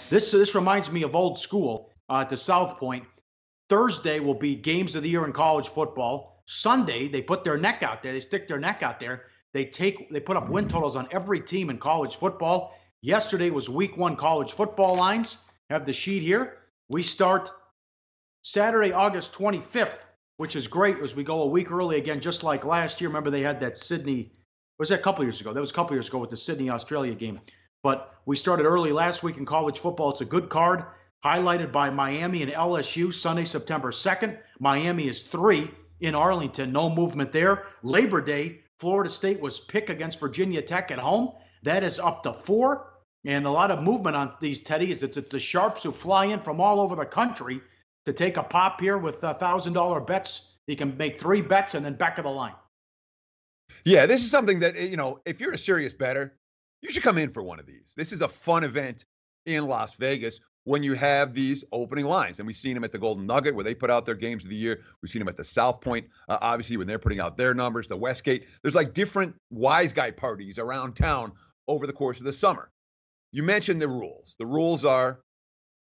This reminds me of old school at the South Point. Thursday will be games of the year in college football. Sunday, they put their neck out there. They stick their neck out there. They put up win totals on every team in college football. Yesterday was week one college football lines. Have the sheet here. We start Saturday, August 25th, which is great as we go a week early again, just like last year. Remember, they had that Sydney, was that a couple years ago? That was a couple years ago with the Sydney, Australia game. But we started early last week in college football. It's a good card, highlighted by Miami and LSU, Sunday, September 2nd. Miami is 3 in Arlington. No movement there. Labor Day, Florida State was pick against Virginia Tech at home. That is up to 4. And a lot of movement on these, Teddy. It's the sharps who fly in from all over the country to take a pop here with $1,000 bets. You can make 3 bets and then back of the line. Yeah, this is something that, if you're a serious bettor, you should come in for one of these. This is a fun event in Las Vegas when you have these opening lines. And we've seen them at the Golden Nugget where they put out their games of the year. We've seen them at the South Point, obviously, when they're putting out their numbers, the Westgate. There's like different wise guy parties around town over the course of the summer. You mentioned the rules. The rules are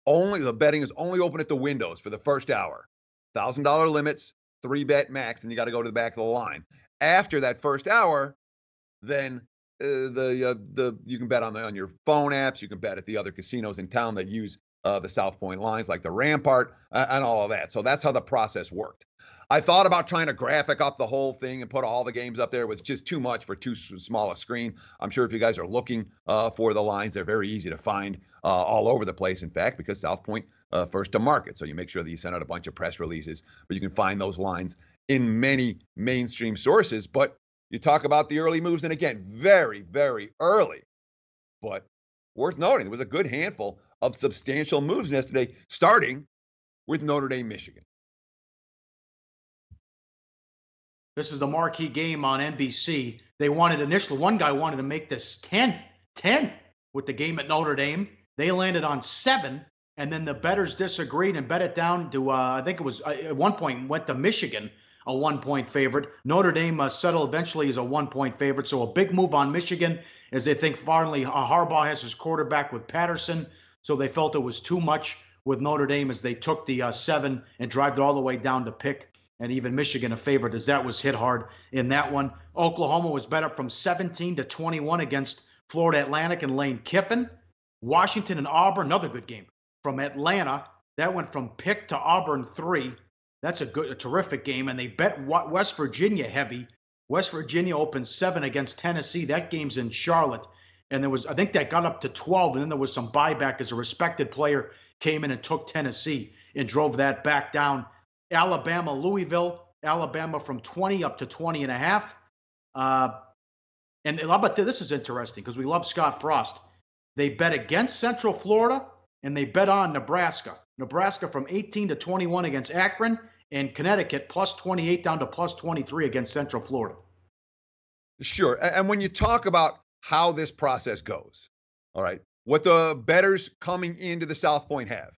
the betting is only open at the windows for the first hour. $1,000 limits, 3 bet max, and you got to go to the back of the line. After that first hour, then you can bet on your phone apps. You can bet at the other casinos in town that use the South Point lines, like the Rampart and all of that. So that's how the process worked. I thought about trying to graphic up the whole thing and put all the games up there. It was just too much for too small a screen. I'm sure if you guys are looking for the lines, they're very easy to find all over the place, in fact, because South Point first to market. So you make sure that you send out a bunch of press releases, but you can find those lines in many mainstream sources. But you talk about the early moves, and again, very, very early. But worth noting, there was a good handful of substantial moves yesterday, starting with Notre Dame, Michigan. This is the marquee game on NBC. They wanted initially, one guy wanted to make this 10 with the game at Notre Dame. They landed on 7, and then the bettors disagreed and bet it down to, I think it was, at one point went to Michigan, a 1-point favorite. Notre Dame settled eventually as a 1-point favorite. So a big move on Michigan as they think finally Harbaugh has his quarterback with Patterson. So they felt it was too much with Notre Dame as they took the 7 and drive it all the way down to pick. And even Michigan a favorite as that was hit hard in that one. Oklahoma was bet up from 17 to 21 against Florida Atlantic and Lane Kiffin. Washington and Auburn, another good game. From Atlanta, that went from pick to Auburn 3. That's a terrific game. And they bet West Virginia heavy. West Virginia opened 7 against Tennessee. That game's in Charlotte. And I think that got up to 12. And then there was some buyback as a respected player came in and took Tennessee and drove that back down. Alabama, Louisville, Alabama from 20 up to 20 and a half. And how about this? This is interesting because we love Scott Frost. They bet against Central Florida and they bet on Nebraska. Nebraska from 18 to 21 against Akron, and Connecticut plus 28 down to plus 23 against Central Florida. Sure. And when you talk about how this process goes, all right, what the bettors coming into the South Point have,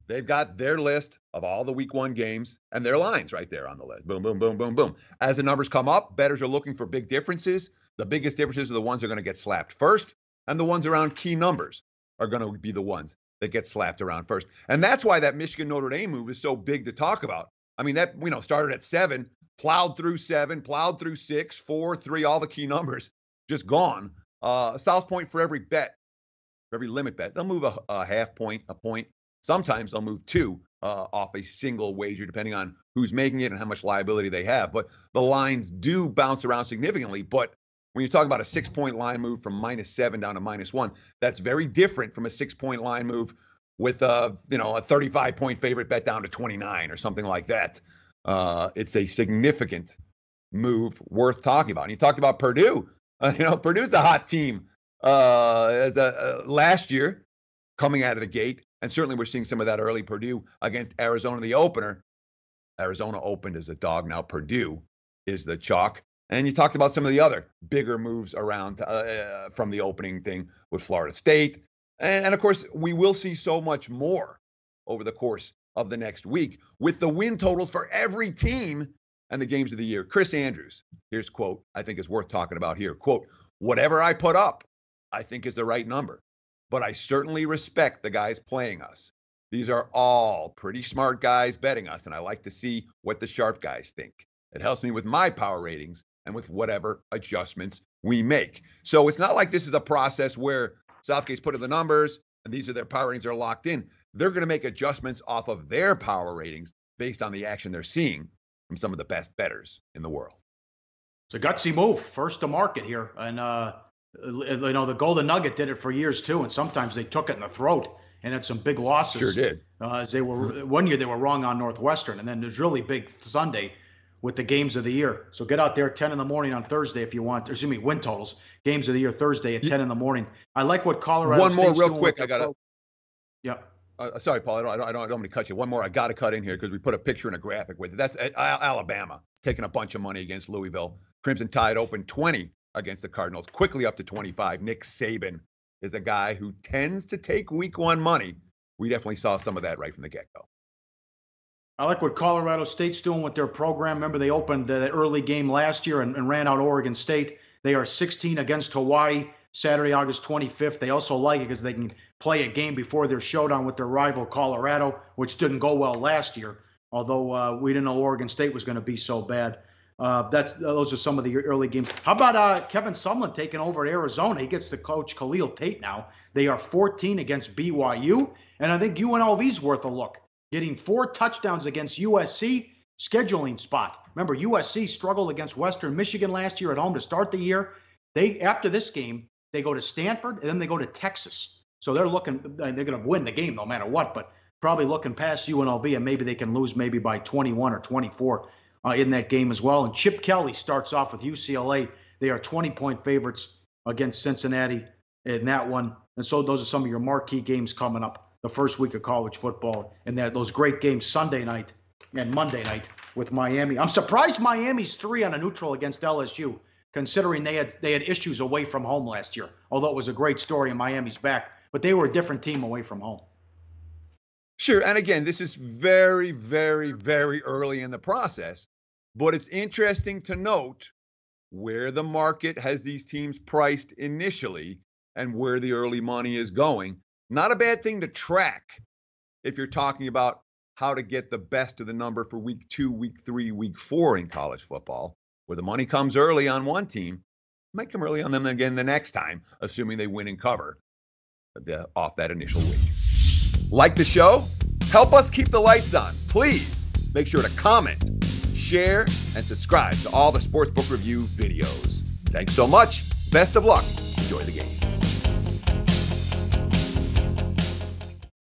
they've got their list of all the week 1 games and their lines right there on the list. Boom, boom, boom, boom, boom. As the numbers come up, bettors are looking for big differences. The biggest differences are the ones that are going to get slapped first, and the ones around key numbers are going to be the ones that get slapped around first. And that's why that Michigan Notre Dame move is so big to talk about. I mean, that, started at 7, plowed through 7, plowed through 6, 4, 3, all the key numbers just gone. South Point for every bet, for every limit bet, they'll move a half point, a point. Sometimes they'll move 2 off a single wager, depending on who's making it and how much liability they have. But the lines do bounce around significantly. But when you talk about a 6-point line move from -7 down to -1, that's very different from a 6-point line move with a 35-point favorite bet down to 29 or something like that. It's a significant move worth talking about. And you talked about Purdue. Purdue's the hot team last year coming out of the gate. And certainly we're seeing some of that early. Purdue against Arizona, the opener. Arizona opened as a dog. Now Purdue is the chalk. And you talked about some of the other bigger moves around from the opening thing with Florida State. And of course, we will see so much more over the course of the next week with the win totals for every team and the games of the year. Chris Andrews, here's a quote I think is worth talking about here. Quote, "Whatever I put up, I think is the right number. but I certainly respect the guys playing us. These are all pretty smart guys betting us, and I like to see what the sharp guys think. It helps me with my power ratings and with whatever adjustments we make. So it's not like this is a process where Southgate's put in the numbers and these are their power ratings are locked in. They're going to make adjustments off of their power ratings based on the action they're seeing from some of the best bettors in the world. It's a gutsy move, first to market here. And, the Golden Nugget did it for years too, and sometimes they took it in the throat and had some big losses. Sure did. As they were one year they were wrong on Northwestern, and then there's really big Sunday with the games of the year. So get out there 10 in the morning on Thursday if you want. Win totals. Games of the year Thursday at 10 in the morning. I like what Colorado. One more State's real doing quick. with I got to. Yeah. Sorry, Paul. I don't want to cut you. One more. I got to cut in here because we put a picture and a graphic with it. That's Alabama taking a bunch of money against Louisville. Crimson Tide opened 20 against the Cardinals, quickly up to 25. Nick Saban is a guy who tends to take week one money. We definitely saw some of that right from the get-go. I like what Colorado State's doing with their program. Remember, they opened the early game last year and ran out Oregon State. They are 16 against Hawaii Saturday, August 25th. They also like it because they can play a game before their showdown with their rival Colorado, which didn't go well last year, although we didn't know Oregon State was going to be so bad. Those are some of the early games. How about Kevin Sumlin taking over at Arizona? He gets to coach Khalil Tate now. They are 14 against BYU, and I think UNLV's worth a look. Getting 4 touchdowns against USC, scheduling spot. Remember, USC struggled against Western Michigan last year at home to start the year. After this game, they go to Stanford, and then they go to Texas. So they're going to win the game no matter what, but probably looking past UNLV, and maybe they can lose maybe by 21 or 24 in that game as well. And Chip Kelly starts off with UCLA. They are 20-point favorites against Cincinnati in that one. And so those are some of your marquee games coming up the first week of college football, and those great games Sunday night and Monday night with Miami. I'm surprised Miami's 3 on a neutral against LSU, considering they had issues away from home last year, although it was a great story and Miami's back, but they were a different team away from home. Sure. And again, this is very, very, very early in the process, but it's interesting to note where the market has these teams priced initially and where the early money is going. Not a bad thing to track if you're talking about how to get the best of the number for week 2, week 3, week 4 in college football, where the money comes early on one team, it might come early on them again the next time, assuming they win and cover off that initial week. Like the show? Help us keep the lights on. Please make sure to comment, share, and subscribe to all the Sportsbook Review videos. Thanks so much. Best of luck. Enjoy the games.